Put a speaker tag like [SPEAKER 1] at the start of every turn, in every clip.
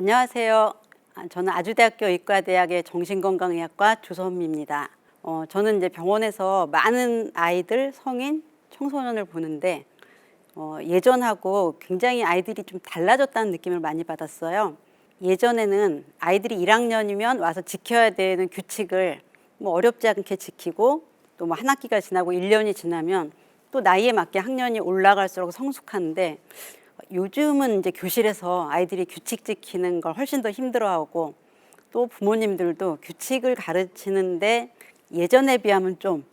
[SPEAKER 1] 안녕하세요. 저는 아주대학교 의과대학의 정신건강의학과 조선미입니다. 저는 이제 병원에서 많은 아이들, 성인, 청소년을 보는데 예전하고 굉장히 아이들이 좀 달라졌다는 느낌을 많이 받았어요. 예전에는 아이들이 1학년이면 와서 지켜야 되는 규칙을 뭐 어렵지 않게 지키고 또 뭐 한 학기가 지나고 1년이 지나면 또 나이에 맞게 학년이 올라갈수록 성숙하는데 요즘은 이제 교실에서 아이들이 규칙 지키는 걸 훨씬 더 힘들어하고 또 부모님들도 규칙을 가르치는데 예전에 비하면 좀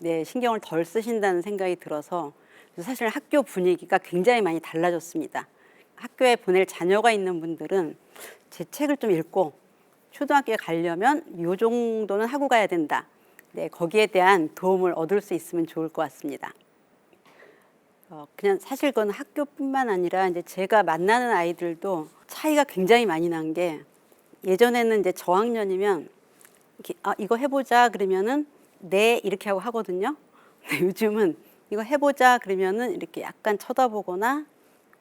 [SPEAKER 1] 신경을 덜 쓰신다는 생각이 들어서 사실 학교 분위기가 굉장히 많이 달라졌습니다. 학교에 보낼 자녀가 있는 분들은 제 책을 좀 읽고 초등학교에 가려면 요 정도는 하고 가야 된다. 거기에 대한 도움을 얻을 수 있으면 좋을 것 같습니다. 그냥 사실 그건 학교뿐만 아니라 이제 제가 만나는 아이들도 차이가 굉장히 많이 난 게 예전에는 이제 저학년이면 이렇게 이거 해보자 그러면은 네 이렇게 하고 하거든요. 근데 요즘은 이거 해보자 그러면은 이렇게 약간 쳐다보거나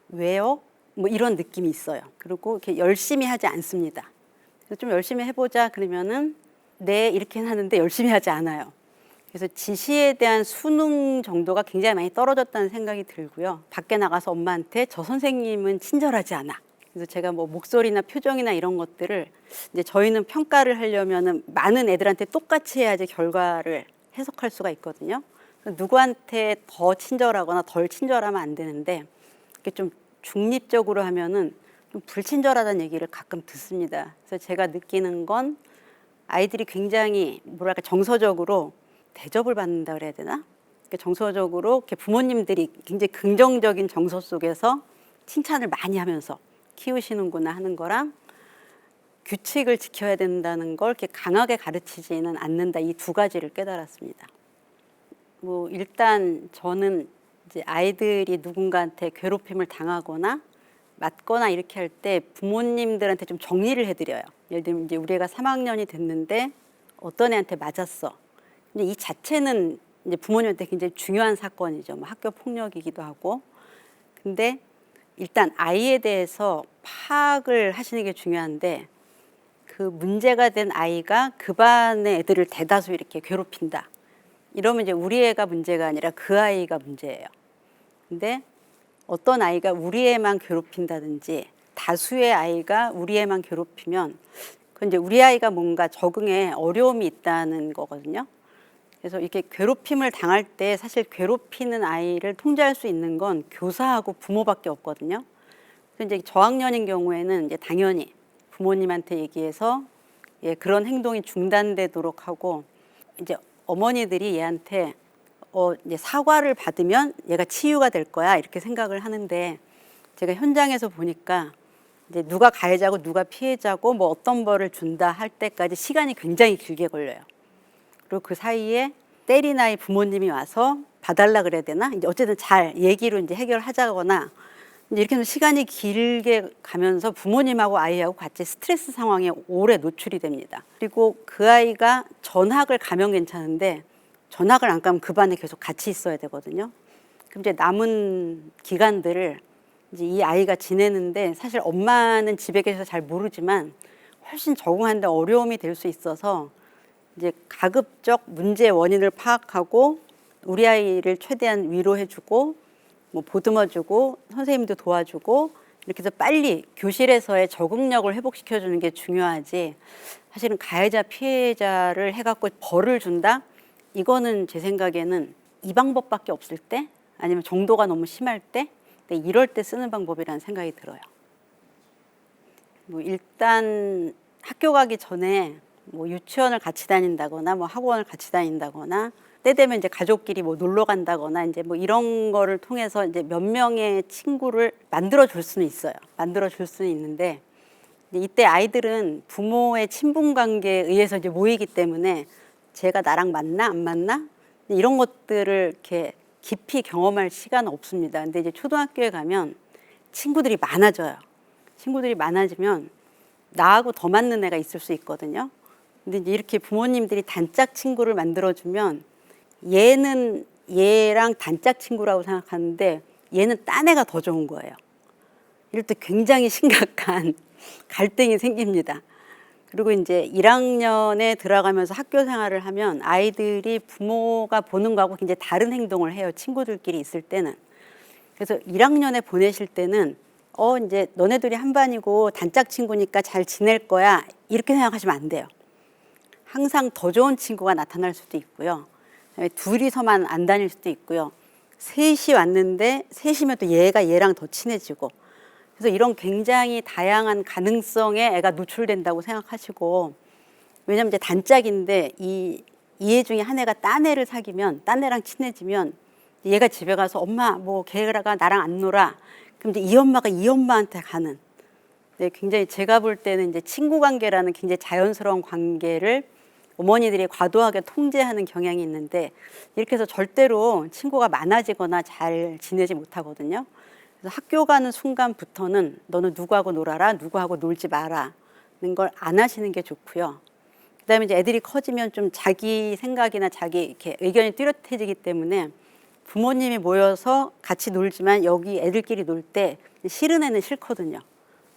[SPEAKER 1] 왜요? 뭐 이런 느낌이 있어요. 그리고 이렇게 열심히 하지 않습니다. 그래서 좀 열심히 해보자 그러면은 네 이렇게 하는데 열심히 하지 않아요. 그래서 지시에 대한 수능 정도가 굉장히 많이 떨어졌다는 생각이 들고요. 밖에 나가서 엄마한테 저 선생님은 친절하지 않아. 그래서 제가 뭐 목소리나 표정이나 이런 것들을 이제 저희는 평가를 하려면은 많은 애들한테 똑같이 해야지 결과를 해석할 수가 있거든요. 누구한테 더 친절하거나 덜 친절하면 안 되는데 이렇게 좀 중립적으로 하면은 좀 불친절하다는 얘기를 가끔 듣습니다. 그래서 제가 느끼는 건 아이들이 굉장히 뭐랄까 정서적으로 대접을 받는다 그래야 되나? 정서적으로 이렇게 부모님들이 굉장히 긍정적인 정서 속에서 칭찬을 많이 하면서 키우시는구나 하는 거랑 규칙을 지켜야 된다는 걸 이렇게 강하게 가르치지는 않는다. 이 두 가지를 깨달았습니다. 뭐 일단 저는 이제 아이들이 누군가한테 괴롭힘을 당하거나 맞거나 이렇게 할 때 부모님들한테 좀 정리를 해드려요. 예를 들면 이제 우리 애가 3학년이 됐는데 어떤 애한테 맞았어. 근데 이 자체는 이제 부모님한테 굉장히 중요한 사건이죠. 뭐 학교 폭력이기도 하고. 근데 일단 아이에 대해서 파악을 하시는 게 중요한데 그 문제가 된 아이가 그 반의 애들을 대다수 이렇게 괴롭힌다. 이러면 이제 우리 애가 문제가 아니라 그 아이가 문제예요. 근데 어떤 아이가 우리 애만 괴롭힌다든지 다수의 아이가 우리 애만 괴롭히면 그건 이제 우리 아이가 뭔가 적응에 어려움이 있다는 거거든요. 그래서 이렇게 괴롭힘을 당할 때 사실 괴롭히는 아이를 통제할 수 있는 건 교사하고 부모밖에 없거든요. 그래서 이제 저학년인 경우에는 이제 당연히 부모님한테 얘기해서 그런 행동이 중단되도록 하고 이제 어머니들이 얘한테 이제 사과를 받으면 얘가 치유가 될 거야 이렇게 생각을 하는데 제가 현장에서 보니까 이제 누가 가해자고 누가 피해자고 뭐 어떤 벌을 준다 할 때까지 시간이 굉장히 길게 걸려요. 그리고 그 사이에 때린 아이 부모님이 와서 봐달라 그래야 되나? 이제 어쨌든 잘 얘기로 이제 해결하자거나 이제 이렇게 해서 시간이 길게 가면서 부모님하고 아이하고 같이 스트레스 상황에 오래 노출이 됩니다. 그리고 그 아이가 전학을 가면 괜찮은데 전학을 안 가면 그 반에 계속 같이 있어야 되거든요. 그럼 이제 남은 기간들을 이제 이 아이가 지내는데 사실 엄마는 집에 계셔서 잘 모르지만 훨씬 적응하는데 어려움이 될 수 있어서 이제 가급적 문제의 원인을 파악하고 우리 아이를 최대한 위로해주고 뭐 보듬어주고 선생님도 도와주고 이렇게 해서 빨리 교실에서의 적응력을 회복시켜주는 게 중요하지 사실은 가해자 피해자를 해갖고 벌을 준다? 이거는 제 생각에는 이 방법밖에 없을 때 아니면 정도가 너무 심할 때 이럴 때 쓰는 방법이라는 생각이 들어요. 뭐 일단 학교 가기 전에 뭐 유치원을 같이 다닌다거나 뭐 학원을 같이 다닌다거나 때 되면 이제 가족끼리 뭐 놀러 간다거나 이제 뭐 이런 거를 통해서 이제 몇 명의 친구를 만들어 줄 수는 있어요. 만들어 줄 수는 있는데 이때 아이들은 부모의 친분 관계에 의해서 이제 모이기 때문에 쟤가 나랑 맞나 안 맞나 이런 것들을 이렇게 깊이 경험할 시간은 없습니다. 근데 이제 초등학교에 가면 친구들이 많아져요. 친구들이 많아지면 나하고 더 맞는 애가 있을 수 있거든요. 근데 이제 이렇게 부모님들이 단짝 친구를 만들어주면 얘는 얘랑 단짝 친구라고 생각하는데 얘는 딴 애가 더 좋은 거예요. 이럴 때 굉장히 심각한 갈등이 생깁니다. 그리고 이제 1학년에 들어가면서 학교 생활을 하면 아이들이 부모가 보는 거하고 굉장히 다른 행동을 해요. 친구들끼리 있을 때는. 그래서 1학년에 보내실 때는 이제 너네들이 한 반이고 단짝 친구니까 잘 지낼 거야. 이렇게 생각하시면 안 돼요. 항상 더 좋은 친구가 나타날 수도 있고요. 그다음에 둘이서만 안 다닐 수도 있고요. 셋이 왔는데 셋이면 또 얘가 얘랑 더 친해지고. 그래서 이런 굉장히 다양한 가능성에 애가 노출된다고 생각하시고, 왜냐면 이제 단짝인데 이 애 중에 한 애가 딴 애를 사귀면, 딴 애랑 친해지면 얘가 집에 가서 엄마 뭐 걔가 나랑 안 놀아. 그럼 이제 이 엄마가 이 엄마한테 가는. 네, 굉장히 제가 볼 때는 이제 친구 관계라는 굉장히 자연스러운 관계를 어머니들이 과도하게 통제하는 경향이 있는데, 이렇게 해서 절대로 친구가 많아지거나 잘 지내지 못하거든요. 그래서 학교 가는 순간부터는 너는 누구하고 놀아라, 누구하고 놀지 마라는 걸 안 하시는 게 좋고요. 그다음에 이제 애들이 커지면 좀 자기 생각이나 자기 이렇게 의견이 뚜렷해지기 때문에 부모님이 모여서 같이 놀지만 여기 애들끼리 놀 때 싫은 애는 싫거든요.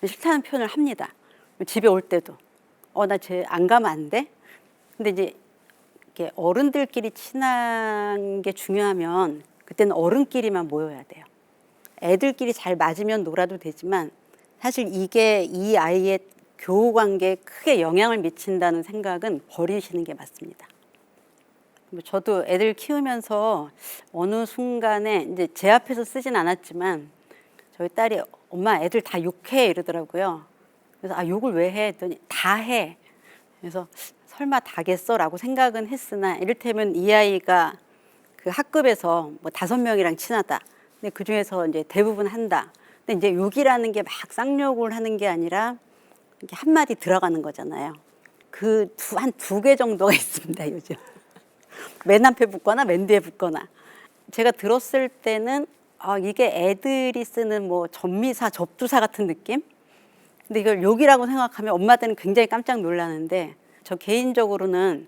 [SPEAKER 1] 싫다는 표현을 합니다. 집에 올 때도 나 쟤 안 가면 안 돼? 근데 이제 이렇게 어른들끼리 친한 게 중요하면 그때는 어른끼리만 모여야 돼요. 애들끼리 잘 맞으면 놀아도 되지만 사실 이게 이 아이의 교우 관계에 크게 영향을 미친다는 생각은 버리시는 게 맞습니다. 저도 애들 키우면서 어느 순간에 이제 제 앞에서 쓰진 않았지만 저희 딸이 엄마 애들 다 욕해 이러더라고요. 그래서 욕을 왜 해? 했더니 다 해. 그래서 설마 다겠어라고 생각은 했으나, 이를테면 이 아이가 그 학급에서 뭐 5명이랑 친하다. 근데 그 중에서 이제 대부분 한다. 근데 이제 욕이라는 게 막 쌍욕을 하는 게 아니라 이렇게 한마디 들어가는 거잖아요. 한 2개 정도가 있습니다, 요즘. 맨 앞에 붙거나 맨 뒤에 붙거나. 제가 들었을 때는 이게 애들이 쓰는 뭐 접미사, 접두사 같은 느낌? 근데 이걸 욕이라고 생각하면 엄마들은 굉장히 깜짝 놀라는데, 저 개인적으로는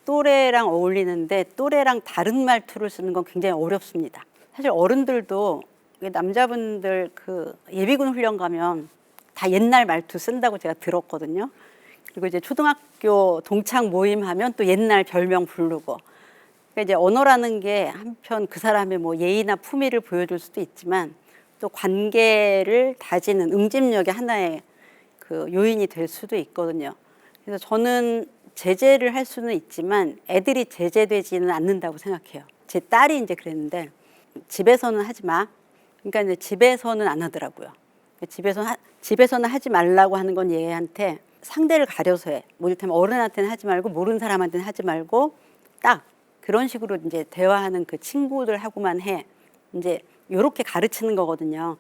[SPEAKER 1] 또래랑 어울리는데 또래랑 다른 말투를 쓰는 건 굉장히 어렵습니다. 사실 어른들도 남자분들 그 예비군 훈련 가면 다 옛날 말투 쓴다고 제가 들었거든요. 그리고 이제 초등학교 동창 모임 하면 또 옛날 별명 부르고. 그러니까 이제 언어라는 게 한편 그 사람의 뭐 예의나 품위를 보여줄 수도 있지만 또 관계를 다지는 응집력의 하나의 그 요인이 될 수도 있거든요. 그래서 저는 제재를 할 수는 있지만 애들이 제재되지는 않는다고 생각해요. 제 딸이 이제 그랬는데 집에서는 하지 마. 그러니까 이제 집에서는 안 하더라고요. 집에서는 하지 말라고 하는 건 얘한테 상대를 가려서 해. 뭐 이를테면 어른한테는 하지 말고 모르는 사람한테는 하지 말고 딱 그런 식으로 이제 대화하는 그 친구들하고만 해. 이제 요렇게 가르치는 거거든요.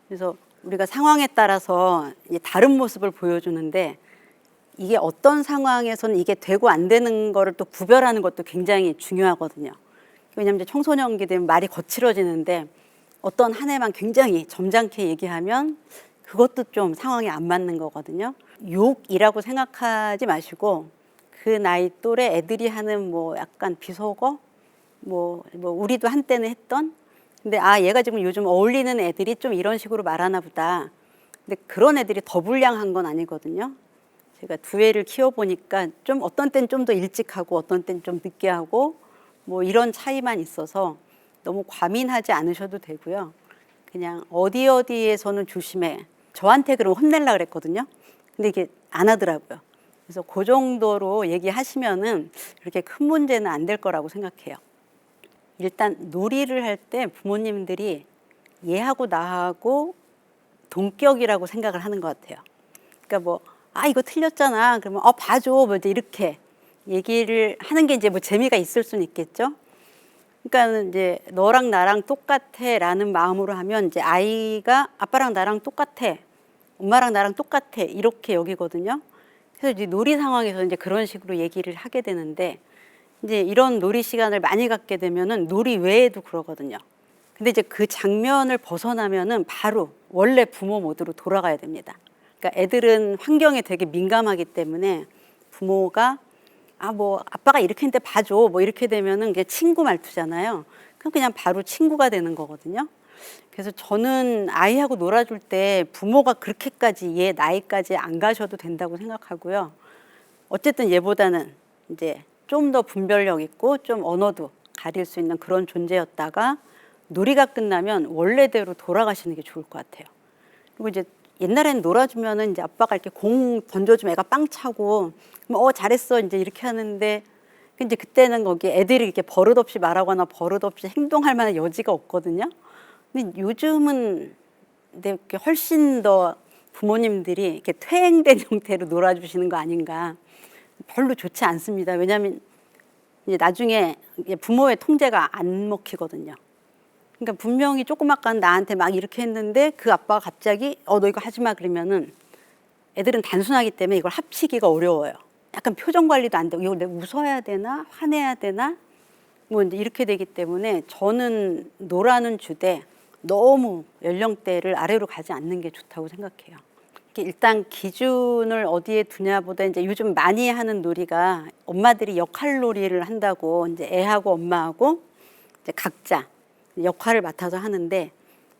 [SPEAKER 1] 그래서 우리가 상황에 따라서 이제 다른 모습을 보여주는데, 이게 어떤 상황에서는 이게 되고 안 되는 거를 또 구별하는 것도 굉장히 중요하거든요. 왜냐하면 이제 청소년기 되면 말이 거칠어지는데 어떤 한 해만 굉장히 점잖게 얘기하면 그것도 좀 상황에 안 맞는 거거든요. 욕이라고 생각하지 마시고 그 나이 또래 애들이 하는 뭐 약간 비속어, 뭐 우리도 한때는 했던, 근데 얘가 지금 요즘 어울리는 애들이 좀 이런 식으로 말하나 보다. 근데 그런 애들이 더 불량한 건 아니거든요. 제가 2애를 키워보니까 좀 어떤 때는 좀 더 일찍 하고 어떤 때는 좀 늦게 하고 뭐 이런 차이만 있어서 너무 과민하지 않으셔도 되고요. 그냥 어디에서는 조심해. 저한테 그럼 혼내려고 그랬거든요. 근데 이게 안 하더라고요. 그래서 그 정도로 얘기하시면은 그렇게 큰 문제는 안 될 거라고 생각해요. 일단 놀이를 할 때 부모님들이 얘하고 나하고 동격이라고 생각을 하는 것 같아요. 그러니까 뭐 이거 틀렸잖아. 그러면 봐줘. 뭐 이제 이렇게 얘기를 하는 게 이제 뭐 재미가 있을 수는 있겠죠. 그러니까 이제 너랑 나랑 똑같아라는 마음으로 하면 이제 아이가 아빠랑 나랑 똑같아, 엄마랑 나랑 똑같아 이렇게 여기거든요. 그래서 이제 놀이 상황에서 이제 그런 식으로 얘기를 하게 되는데, 이제 이런 놀이 시간을 많이 갖게 되면은 놀이 외에도 그러거든요. 근데 이제 그 장면을 벗어나면은 바로 원래 부모 모드로 돌아가야 됩니다. 그러니까 애들은 환경에 되게 민감하기 때문에 부모가 뭐 아빠가 이렇게 했는데 봐줘 뭐 이렇게 되면은 그게 친구 말투잖아요. 그럼 그냥 바로 친구가 되는 거거든요. 그래서 저는 아이하고 놀아줄 때 부모가 그렇게까지 얘 나이까지 안 가셔도 된다고 생각하고요. 어쨌든 얘보다는 이제 좀 더 분별력 있고 좀 언어도 가릴 수 있는 그런 존재였다가 놀이가 끝나면 원래대로 돌아가시는 게 좋을 것 같아요. 그리고 이제 옛날에는 놀아주면은 이제 아빠가 이렇게 공 던져주면 애가 빵 차고 잘했어 이제 이렇게 하는데 이제 그때는 거기 애들이 이렇게 버릇없이 말하거나 버릇없이 행동할 만한 여지가 없거든요. 근데 요즘은 이렇게 훨씬 더 부모님들이 이렇게 퇴행된 형태로 놀아주시는 거 아닌가. 별로 좋지 않습니다. 왜냐하면 이제 나중에 부모의 통제가 안 먹히거든요. 그러니까 분명히 조그맣게 나한테 막 이렇게 했는데 그 아빠가 갑자기 너 이거 하지 마 그러면은 애들은 단순하기 때문에 이걸 합치기가 어려워요. 약간 표정 관리도 안 되고 이거 내가 웃어야 되나 화내야 되나 뭐 이제 이렇게 되기 때문에 저는 놀아는 주되 너무 연령대를 아래로 가지 않는 게 좋다고 생각해요. 일단 기준을 어디에 두냐보다 이제 요즘 많이 하는 놀이가 엄마들이 역할 놀이를 한다고 이제 애하고 엄마하고 이제 각자 역할을 맡아서 하는데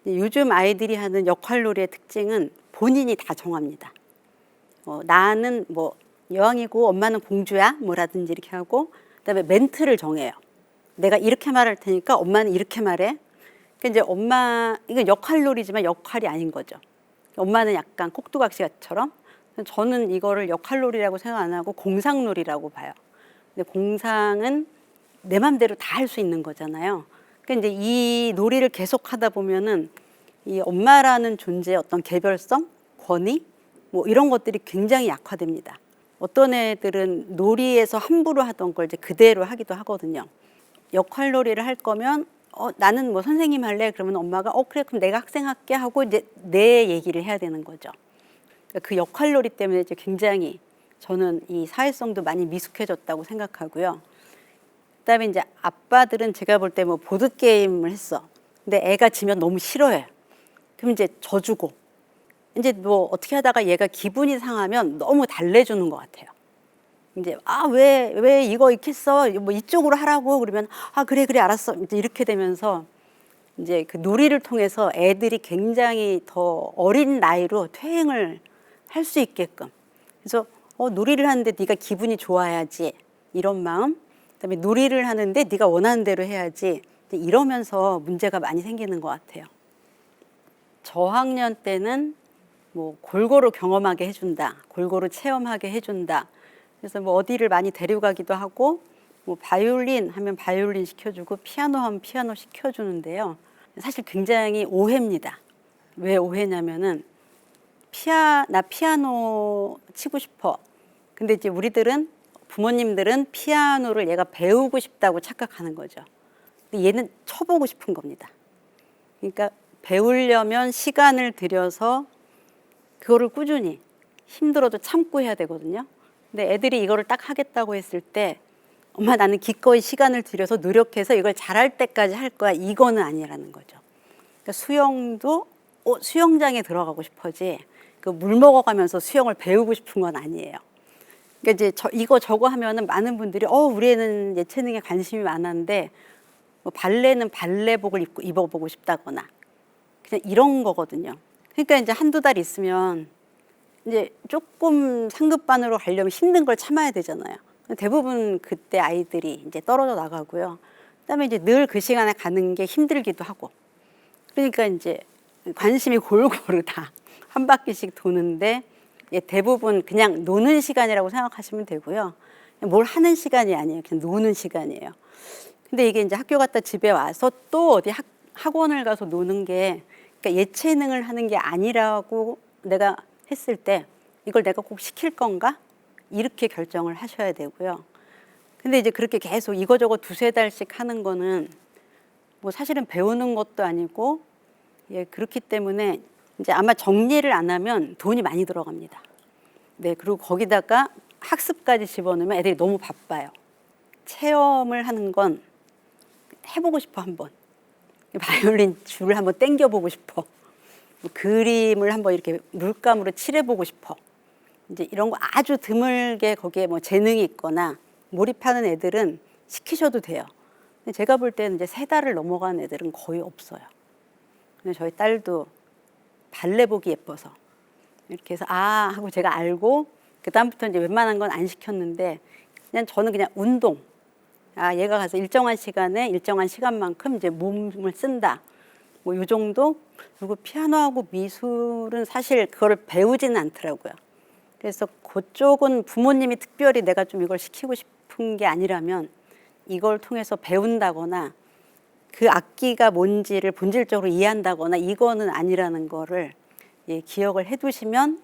[SPEAKER 1] 요즘 아이들이 하는 역할 놀이의 특징은 본인이 다 정합니다. 나는 뭐 여왕이고 엄마는 공주야 뭐라든지 이렇게 하고 그다음에 멘트를 정해요. 내가 이렇게 말할 테니까 엄마는 이렇게 말해. 그러니까 이제 이건 역할 놀이지만 역할이 아닌 거죠. 엄마는 약간 꼭두각시처럼 저는 이거를 역할놀이라고 생각 안 하고 공상놀이라고 봐요. 근데 공상은 내 맘대로 다 할 수 있는 거잖아요. 그러니까 이제 이 놀이를 계속 하다 보면은 이 엄마라는 존재의 어떤 개별성, 권위 뭐 이런 것들이 굉장히 약화됩니다. 어떤 애들은 놀이에서 함부로 하던 걸 이제 그대로 하기도 하거든요. 역할놀이를 할 거면 나는 뭐 선생님 할래? 그러면 엄마가 그래 그럼 내가 학생 할게 하고 이제 내 얘기를 해야 되는 거죠. 그러니까 그 역할놀이 때문에 이제 굉장히 저는 이 사회성도 많이 미숙해졌다고 생각하고요. 그다음에 이제 아빠들은 제가 볼 때 뭐 보드 게임을 했어. 근데 애가 지면 너무 싫어해. 그럼 이제 져주고 이제 뭐 어떻게 하다가 얘가 기분이 상하면 너무 달래주는 것 같아요. 이제 왜 이거 이렇게 써? 뭐 이쪽으로 하라고 그러면 그래 알았어. 이제 이렇게 되면서 이제 그 놀이를 통해서 애들이 굉장히 더 어린 나이로 퇴행을 할 수 있게끔. 그래서 놀이를 하는데 네가 기분이 좋아야지 이런 마음. 그다음에 놀이를 하는데 네가 원하는 대로 해야지. 이러면서 문제가 많이 생기는 것 같아요. 저학년 때는 뭐 골고루 경험하게 해준다, 골고루 체험하게 해준다. 그래서 뭐 어디를 많이 데려가기도 하고 뭐 바이올린 하면 바이올린 시켜주고 피아노 하면 피아노 시켜주는데요. 사실 굉장히 오해입니다. 왜 오해냐면은 나 피아노 치고 싶어. 근데 이제 우리들은 부모님들은 피아노를 얘가 배우고 싶다고 착각하는 거죠. 근데 얘는 쳐보고 싶은 겁니다. 그러니까 배우려면 시간을 들여서 그거를 꾸준히 힘들어도 참고 해야 되거든요. 근데 애들이 이거를 딱 하겠다고 했을 때 엄마 나는 기꺼이 시간을 들여서 노력해서 이걸 잘할 때까지 할 거야. 이거는 아니라는 거죠. 그러니까 수영도 수영장에 들어가고 싶어지 그 물 먹어가면서 수영을 배우고 싶은 건 아니에요. 그러니까 이제 이거 저거 하면은 많은 분들이 우리 애는 예체능에 관심이 많았는데 뭐 발레는 발레복을 입어보고 싶다거나 그냥 이런 거거든요. 그러니까 이제 한두 달 있으면 이제 조금 상급반으로 가려면 힘든 걸 참아야 되잖아요. 대부분 그때 아이들이 이제 떨어져 나가고요. 그다음에 이제 늘 그 시간에 가는 게 힘들기도 하고. 그러니까 이제 관심이 골고루 다 한 바퀴씩 도는데 대부분 그냥 노는 시간이라고 생각하시면 되고요. 뭘 하는 시간이 아니에요. 그냥 노는 시간이에요. 근데 이게 이제 학교 갔다 집에 와서 또 어디 학원을 가서 노는 게 그러니까 예체능을 하는 게 아니라고 내가 했을 때 이걸 내가 꼭 시킬 건가? 이렇게 결정을 하셔야 되고요. 근데 이제 그렇게 계속 이거저거 두세 달씩 하는 거는 뭐 사실은 배우는 것도 아니고 그렇기 때문에 이제 아마 정리를 안 하면 돈이 많이 들어갑니다. 네, 그리고 거기다가 학습까지 집어넣으면 애들이 너무 바빠요. 체험을 하는 건 해보고 싶어 한번. 바이올린 줄을 한번 당겨보고 싶어. 그림을 한번 이렇게 물감으로 칠해보고 싶어. 이제 이런 거 아주 드물게 거기에 뭐 재능이 있거나 몰입하는 애들은 시키셔도 돼요. 근데 제가 볼 때는 이제 3달을 넘어간 애들은 거의 없어요. 근데 저희 딸도 발레복이 예뻐서 이렇게 해서 아 하고 제가 알고 그다음부터 이제 웬만한 건 안 시켰는데 그냥 저는 그냥 운동. 아 얘가 가서 일정한 시간에 일정한 시간만큼 이제 몸을 쓴다. 뭐 요 정도. 그리고 피아노하고 미술은 사실 그거를 배우지는 않더라고요. 그래서 그쪽은 부모님이 특별히 내가 좀 이걸 시키고 싶은 게 아니라면 이걸 통해서 배운다거나 그 악기가 뭔지를 본질적으로 이해한다거나 이거는 아니라는 거를 예, 기억을 해두시면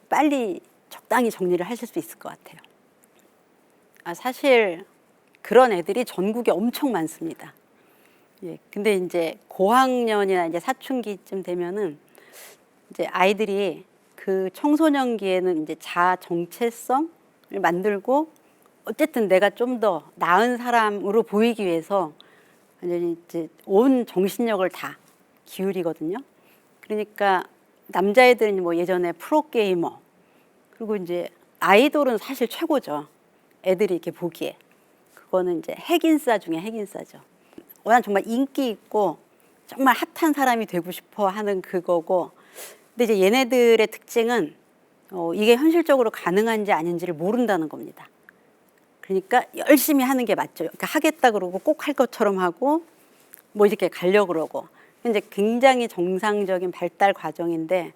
[SPEAKER 1] 빨리 적당히 정리를 하실 수 있을 것 같아요. 아, 사실 그런 애들이 전국에 엄청 많습니다. 예, 근데 이제 고학년이나 이제 사춘기쯤 되면은 이제 아이들이 그 청소년기에는 이제 자아 정체성을 만들고 어쨌든 내가 좀 더 나은 사람으로 보이기 위해서 완전히 이제 온 정신력을 다 기울이거든요. 그러니까 남자애들은 뭐 예전에 프로게이머 그리고 이제 아이돌은 사실 최고죠. 애들이 이렇게 보기에. 그거는 이제 핵인싸 중에 핵인싸죠. 난 정말 인기 있고 정말 핫한 사람이 되고 싶어 하는 그거고. 근데 이제 얘네들의 특징은 이게 현실적으로 가능한지 아닌지를 모른다는 겁니다. 그러니까 열심히 하는 게 맞죠. 그러니까 하겠다 그러고 꼭 할 것처럼 하고 뭐 이렇게 가려고 그러고. 이제 굉장히 정상적인 발달 과정인데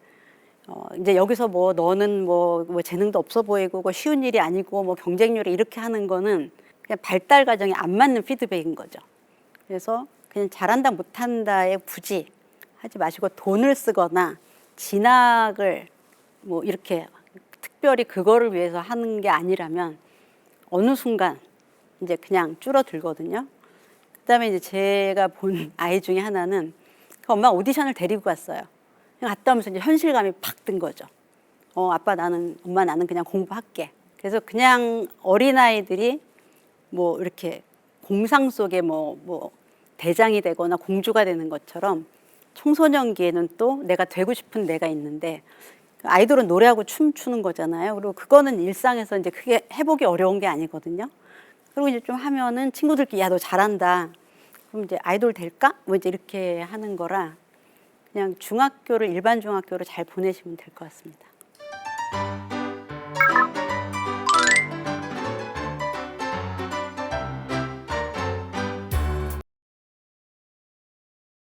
[SPEAKER 1] 이제 여기서 뭐 너는 뭐 재능도 없어 보이고 뭐 쉬운 일이 아니고 뭐 경쟁률이 이렇게 하는 거는 그냥 발달 과정에 안 맞는 피드백인 거죠. 그래서 그냥 잘한다 못한다에 굳이 하지 마시고 돈을 쓰거나 진학을 뭐 이렇게 특별히 그거를 위해서 하는 게 아니라면 어느 순간 이제 그냥 줄어들거든요. 그다음에 이제 제가 본 아이 중에 하나는 그 엄마 오디션을 데리고 갔어요. 갔다 오면서 이제 현실감이 팍 든 거죠. 아빠 엄마 나는 그냥 공부할게. 그래서 그냥 어린아이들이 뭐 이렇게 공상 속에 뭐 대장이 되거나 공주가 되는 것처럼 청소년기에는 또 내가 되고 싶은 내가 있는데 아이돌은 노래하고 춤추는 거잖아요. 그리고 그거는 일상에서 이제 크게 해보기 어려운 게 아니거든요. 그리고 이제 좀 하면은 친구들끼리 야, 너 잘한다. 그럼 이제 아이돌 될까? 뭐 이제 이렇게 하는 거라 그냥 일반 중학교를 잘 보내시면 될 것 같습니다.